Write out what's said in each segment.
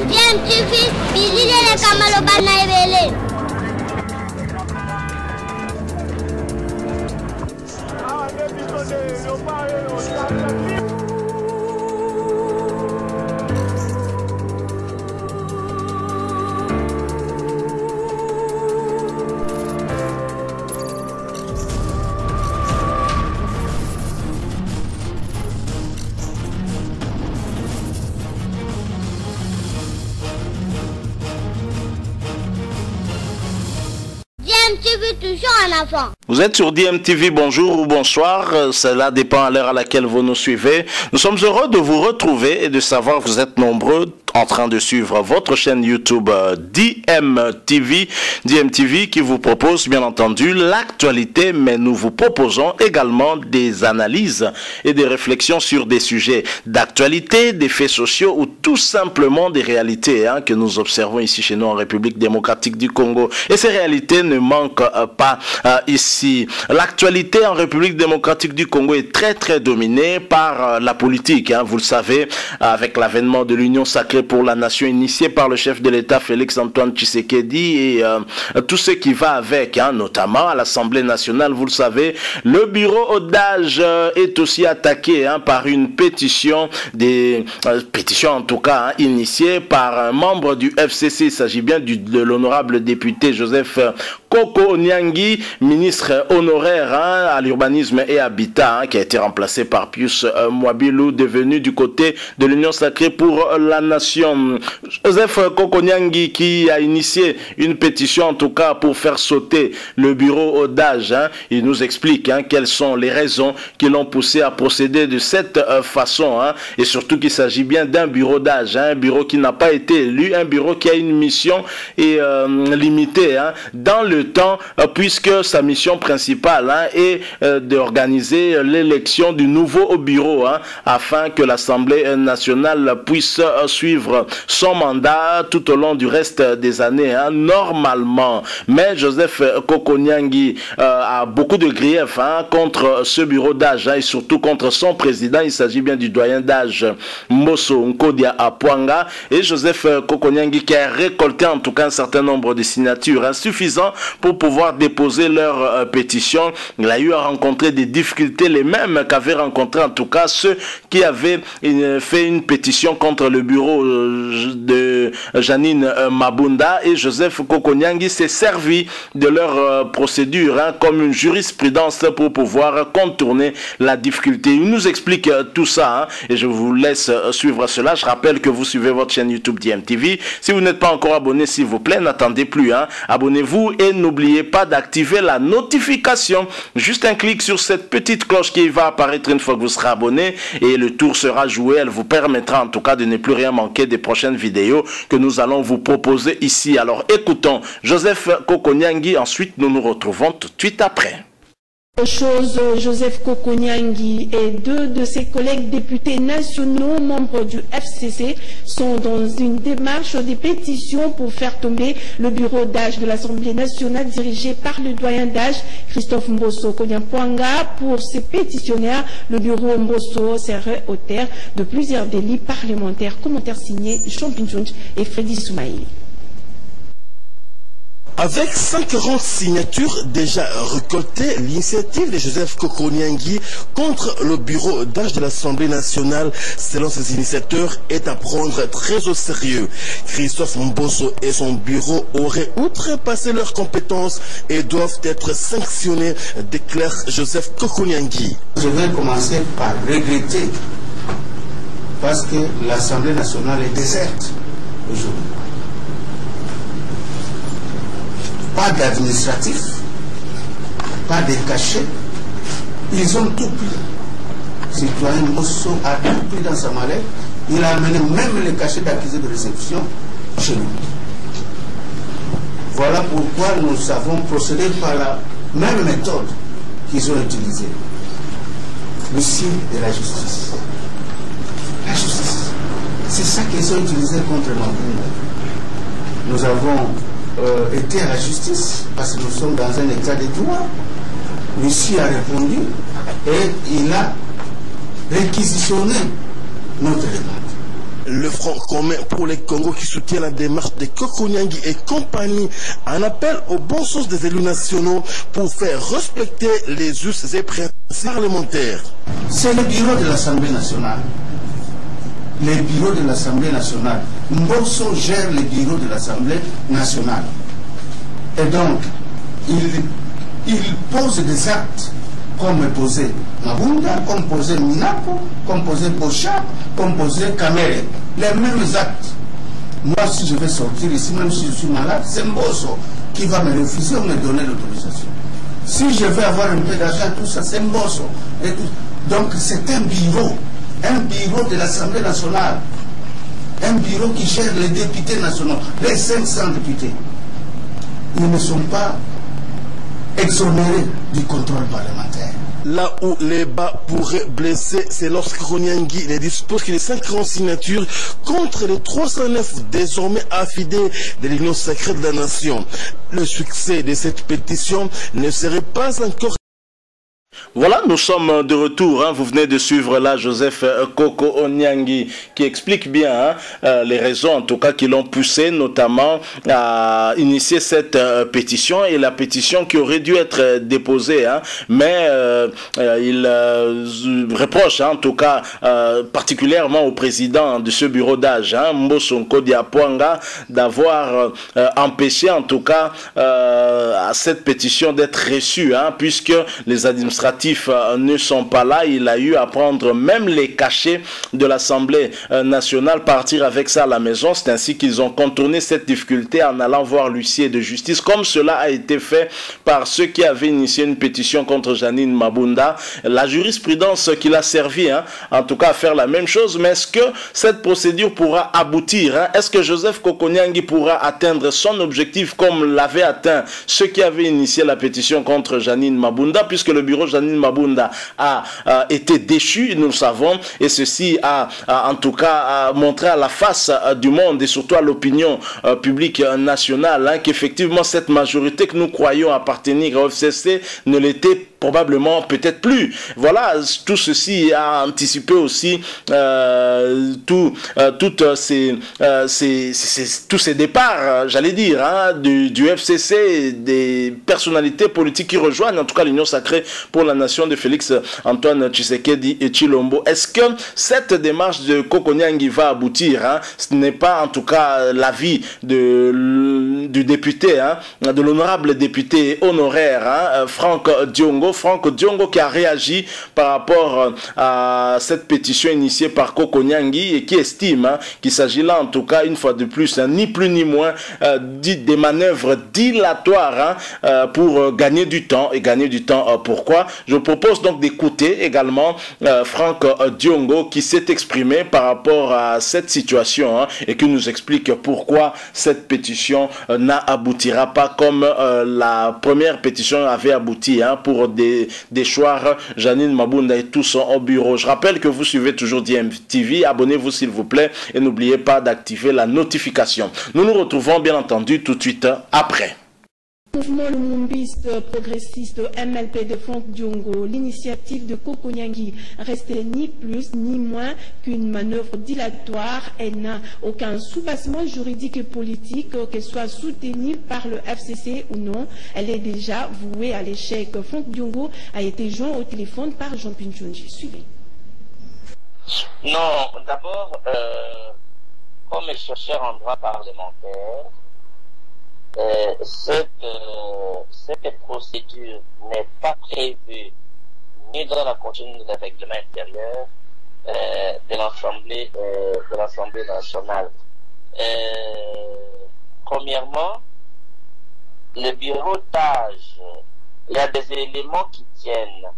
DMTV, bilile kamalo bana ebele. DMTV toujours en avant. Vous êtes sur DMTV, bonjour ou bonsoir, cela dépend à l'heure à laquelle vous nous suivez. Nous sommes heureux de vous retrouver et de savoir que vous êtes nombreux en train de suivre votre chaîne YouTube DMTV. DMTV qui vous propose bien entendu l'actualité, mais nous vous proposons également des analyses et des réflexions sur des sujets d'actualité, des faits sociaux ou tout simplement des réalités que nous observons ici chez nous en République démocratique du Congo. Et ces réalités ne manquent pas ici. L'actualité en République démocratique du Congo est très dominée par la politique. Vous le savez, avec l'avènement de l'Union sacrée pour la nation initiée par le chef de l'État Félix-Antoine Tshisekedi et tout ce qui va avec, notamment à l'Assemblée nationale, vous le savez, le bureau Odage est aussi attaqué par une pétition, pétition en tout cas initiée par un membre du FCC. Il s'agit bien de l'honorable député Joseph Koko-Nyangi, ministre honoraire à l'urbanisme et habitat, qui a été remplacé par Pius Mwabilou, devenu du côté de l'Union sacrée pour la nation. Joseph Koko-Nyangi qui a initié une pétition en tout cas pour faire sauter le bureau Odage. Il nous explique quelles sont les raisons qui l'ont poussé à procéder de cette façon, et surtout qu'il s'agit bien d'un bureau d'âge, un bureau qui n'a pas été élu, un bureau qui a une mission limitée dans le temps, puisque sa mission principale est d'organiser l'élection du nouveau bureau afin que l'Assemblée nationale puisse suivre son mandat tout au long du reste des années normalement. Mais Joseph Koko-Nyangi a beaucoup de griefs contre ce bureau d'âge et surtout contre son président. Il s'agit bien du doyen d'âge Mbosso Nkodia Apwanga, et Joseph Koko-Nyangi qui a récolté en tout cas un certain nombre de signatures insuffisant pour pouvoir déposer leur pétition. Il a eu à rencontrer des difficultés, les mêmes qu'avaient rencontré en tout cas ceux qui avaient fait une pétition contre le bureau de Janine Mabunda, et Joseph Koko-Nyangi s'est servi de leur procédure comme une jurisprudence pour pouvoir contourner la difficulté. Il nous explique tout ça et je vous laisse suivre cela. Je rappelle que vous suivez votre chaîne YouTube DMTV. Si vous n'êtes pas encore abonné, s'il vous plaît, n'attendez plus. Abonnez-vous et n'oubliez pas d'activer la notification. Juste un clic sur cette petite cloche qui va apparaître une fois que vous serez abonné et le tour sera joué. Elle vous permettra en tout cas de ne plus rien manquer des prochaines vidéos que nous allons vous proposer ici. Alors écoutons Joseph Koko-Nyangi, ensuite nous nous retrouvons tout de suite après. Joseph Koko-Nyangi et deux de ses collègues députés nationaux membres du FCC sont dans une démarche de pétition pour faire tomber le bureau d'âge de l'Assemblée nationale dirigé par le doyen d'âge Christophe Mbosso Konyapwanga. Pour ces pétitionnaires, le bureau Mbosso serait auteur de plusieurs délits parlementaires. Commentaire signé Champinchunch et Freddy Soumaïli. Avec 140 signatures déjà récoltées, l'initiative de Joseph Koko-Nyangi contre le bureau d'âge de l'Assemblée nationale, selon ses initiateurs, est à prendre très au sérieux. Christophe Mbosso et son bureau auraient outrepassé leurs compétences et doivent être sanctionnés, déclare Joseph Koko-Nyangi. Je vais commencer par regretter parce que l'Assemblée nationale est déserte aujourd'hui. Pas d'administratif, pas de cachet. Ils ont tout pris. Citoyen Mbosso a tout pris dans sa mallette. Il a amené même les cachets d'accusés de réception chez nous. Voilà pourquoi nous avons procédé par la même méthode qu'ils ont utilisée. Le signe de la justice. La justice. C'est ça qu'ils ont utilisé contre Mabunda. Nous avons été à la justice parce que nous sommes dans un état de droit. Lucie a répondu et il a réquisitionné notre demande. Le Front commun pour les Congo qui soutient la démarche de Kokonyangi et compagnie en appelle au bon sens des élus nationaux pour faire respecter les us et principes parlementaires. C'est le bureau de l'Assemblée nationale. Les bureaux de l'Assemblée nationale. Mbosso gère les bureaux de l'Assemblée nationale. Et donc, il pose des actes comme posé Mabunda, comme posé Minapo, comme posé Bocha, comme posé Kamere. Les mêmes actes. Moi, si je vais sortir ici, même si je suis malade, c'est Mbosso qui va me refuser ou me donner l'autorisation. Si je vais avoir un peu d'argent, tout ça, c'est Mbosso. Donc, c'est un bureau de l'Assemblée nationale. Un bureau qui gère les députés nationaux, les 500 députés. Ils ne sont pas exonérés du contrôle parlementaire. Là où les bas pourraient blesser, c'est lorsque Kokonyangi ne dispose que de 50 signatures contre les 309 désormais affidés de l'Union sacrée de la nation. Le succès de cette pétition ne serait pas encore... Voilà, nous sommes de retour. Hein. Vous venez de suivre là Joseph Kokonyangi qui explique bien les raisons en tout cas qui l'ont poussé notamment à initier cette pétition et la pétition qui aurait dû être déposée. Hein. Mais il reproche en tout cas particulièrement au président de ce bureau d'âge, Mbosso Diapwanga, d'avoir empêché en tout cas à cette pétition d'être reçue puisque les administratifs ne sont pas là. Il a eu à prendre même les cachets de l'Assemblée nationale, partir avec ça à la maison. C'est ainsi qu'ils ont contourné cette difficulté en allant voir l'huissier de justice, comme cela a été fait par ceux qui avaient initié une pétition contre Janine Mabunda. La jurisprudence qui l'a servi, en tout cas à faire la même chose. Mais est-ce que cette procédure pourra aboutir? Est-ce que Joseph Kokonyangi pourra atteindre son objectif comme l'avaient atteint ceux qui avaient initié la pétition contre Janine Mabunda, puisque le bureau Janine Mabunda a été déchu, nous le savons, et ceci a en tout cas montré à la face du monde et surtout à l'opinion publique nationale qu'effectivement cette majorité que nous croyons appartenir au FCC ne l'était probablement peut-être plus. Voilà, tout ceci a anticipé aussi tous ces départs, j'allais dire, du FCC, des personnalités politiques qui rejoignent en tout cas l'Union sacrée pour la nation de Félix Antoine Tshisekedi et Tshilombo. Est-ce que cette démarche de Kokonyangi va aboutir? Ce n'est pas en tout cas l'avis du député, de l'honorable député honoraire Franck Diongo. Franck Diongo qui a réagi par rapport à cette pétition initiée par Kokonyangi et qui estime qu'il s'agit là en tout cas une fois de plus ni plus ni moins des manœuvres dilatoires pour gagner du temps. Et gagner du temps pourquoi? Je propose donc d'écouter également Franck Diongo qui s'est exprimé par rapport à cette situation et qui nous explique pourquoi cette pétition n'aboutira pas comme la première pétition avait abouti pour déchoir Janine Mabunda et tout son bureau. Je rappelle que vous suivez toujours DMTV. Abonnez-vous s'il vous plaît et n'oubliez pas d'activer la notification. Nous nous retrouvons bien entendu tout de suite après. Mouvement lumumbiste progressiste MLP de Franck Diongo, l'initiative de Kokonyangi restait ni plus ni moins qu'une manœuvre dilatoire. Elle n'a aucun soubassement juridique et politique, qu'elle soit soutenue par le FCC ou non. Elle est déjà vouée à l'échec. Franck Diongo a été joint au téléphone par Jean Pinchonji. Suivez. Non, d'abord, comme chercheur en droit parlementaire, cette procédure n'est pas prévue ni dans la continuité du règlement intérieur de l'Assemblée nationale. Premièrement, le bureau d'âge, il y a des éléments qui tiennent.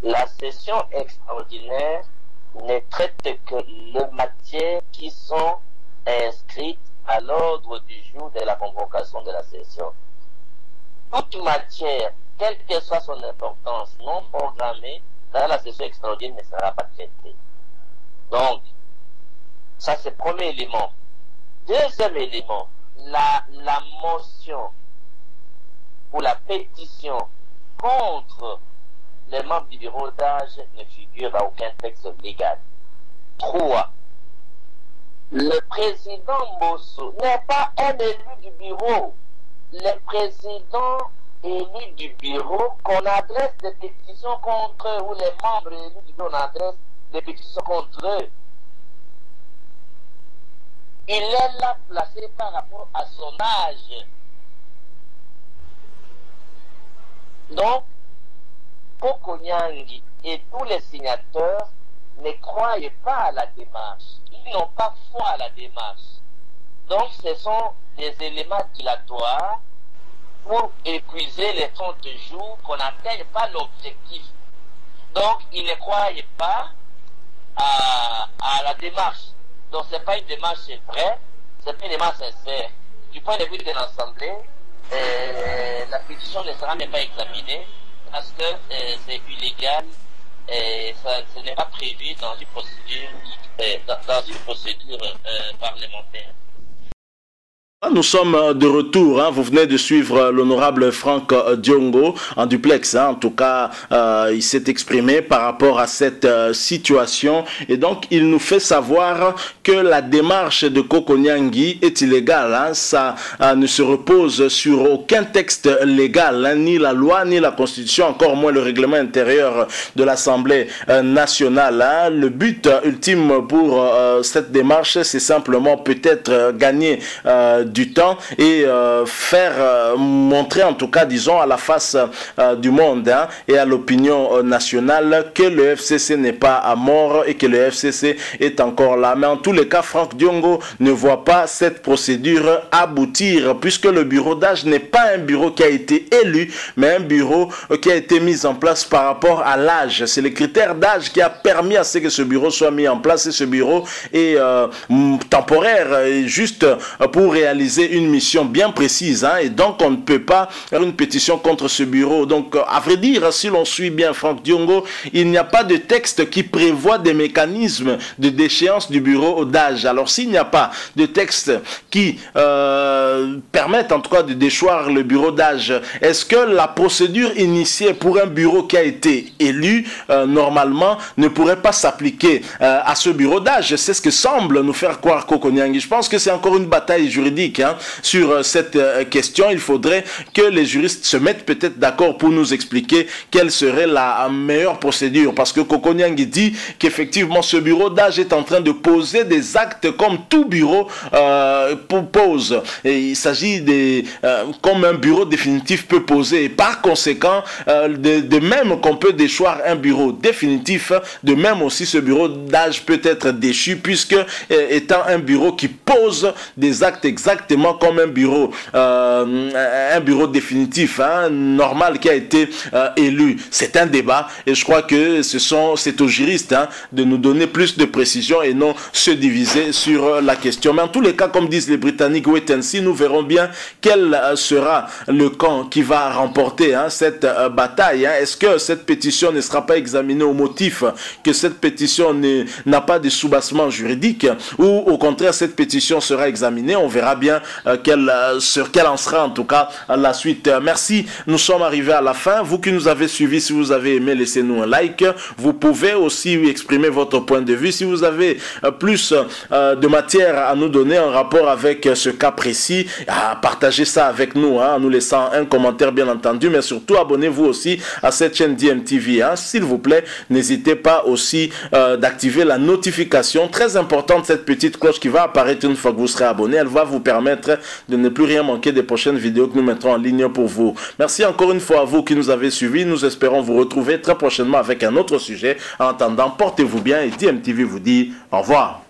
La session extraordinaire ne traite que les matières qui sont inscrites à l'ordre du jour de la convocation de la session. Toute matière, quelle que soit son importance, non programmée dans la session extraordinaire ne sera pas traitée. Donc, ça c'est le premier élément. Deuxième élément, la motion ou la pétition contre les membres du bureau d'âge ne figure dans aucun texte légal. 3. le président Mbosso n'est pas un élu du bureau. Le président élu du bureau, qu'on adresse des pétitions contre eux, ou les membres élus du bureau, on adresse des pétitions contre eux. Il est là placé par rapport à son âge. Donc, Kokonyangi et tous les signataires ne croyaient pas à la démarche. Ils n'ont pas foi à la démarche. Donc, ce sont des éléments dilatoires pour épuiser les 30 jours qu'on n'atteigne pas l'objectif. Donc, ils ne croyaient pas à la démarche. Donc, ce n'est pas une démarche vraie, ce n'est pas une démarche sincère. Du point de vue de l'Assemblée, la pétition ne sera même pas examinée parce que c'est illégal et ce n'est pas prévu dans une procédure parlementaire. Nous sommes de retour, hein. Vous venez de suivre l'honorable Franck Diongo en duplex, hein. En tout cas, il s'est exprimé par rapport à cette situation et donc il nous fait savoir que la démarche de Kokonyangi est illégale, hein. Ça ne se repose sur aucun texte légal, hein. Ni la loi, ni la constitution, encore moins le règlement intérieur de l'Assemblée nationale, hein. Le but ultime pour cette démarche, c'est simplement peut-être gagner du temps et faire montrer en tout cas, disons, à la face du monde, hein, et à l'opinion nationale que le FCC n'est pas à mort et que le FCC est encore là. Mais en tous les cas, Franck Diongo ne voit pas cette procédure aboutir puisque le bureau d'âge n'est pas un bureau qui a été élu, mais un bureau qui a été mis en place par rapport à l'âge. C'est le critère d'âge qui a permis à ce que ce bureau soit mis en place et ce bureau est temporaire, juste pour réaliser une mission bien précise, hein, et donc on ne peut pas faire une pétition contre ce bureau. Donc à vrai dire, si l'on suit bien Franck Diongo, il n'y a pas de texte qui prévoit des mécanismes de déchéance du bureau d'âge. Alors s'il n'y a pas de texte qui permettent en tout cas de déchoir le bureau d'âge, est-ce que la procédure initiée pour un bureau qui a été élu normalement ne pourrait pas s'appliquer à ce bureau d'âge? C'est ce que semble nous faire croire Kokonyangi. Je pense que c'est encore une bataille juridique, hein, sur cette question. Il faudrait que les juristes se mettent peut-être d'accord pour nous expliquer quelle serait la meilleure procédure, parce que Kokonyangi dit qu'effectivement ce bureau d'âge est en train de poser des actes comme tout bureau pose, et il s'agit des comme un bureau définitif peut poser, et par conséquent de même qu'on peut déchoir un bureau définitif, de même aussi ce bureau d'âge peut être déchu, puisque étant un bureau qui pose des actes exactement comme un bureau définitif, hein, normal, qui a été élu. C'est un débat et je crois que c'est aux juristes, hein, de nous donner plus de précision et non se diviser sur la question. Mais en tous les cas, comme disent les Britanniques, wait and see, nous verrons bien quel sera le camp qui va remporter, hein, cette bataille, hein. Est-ce que cette pétition ne sera pas examinée au motif que cette pétition n'a pas de soubassement juridique, ou au contraire cette pétition sera examinée? On verra bien quelle en sera en tout cas la suite. Merci, nous sommes arrivés à la fin. Vous qui nous avez suivis, si vous avez aimé, laissez-nous un like. Vous pouvez aussi exprimer votre point de vue. Si vous avez plus de matière à nous donner en rapport avec ce cas précis, partagez ça avec nous, hein, en nous laissant un commentaire bien entendu, mais surtout abonnez-vous aussi à cette chaîne DMTV, hein. S'il vous plaît, n'hésitez pas aussi d'activer la notification, très importante, cette petite cloche qui va apparaître une fois que vous serez abonné. Elle va vous permettre de ne plus rien manquer des prochaines vidéos que nous mettrons en ligne pour vous. Merci encore une fois à vous qui nous avez suivis. Nous espérons vous retrouver très prochainement avec un autre sujet. En attendant, portez-vous bien et DMTV vous dit au revoir.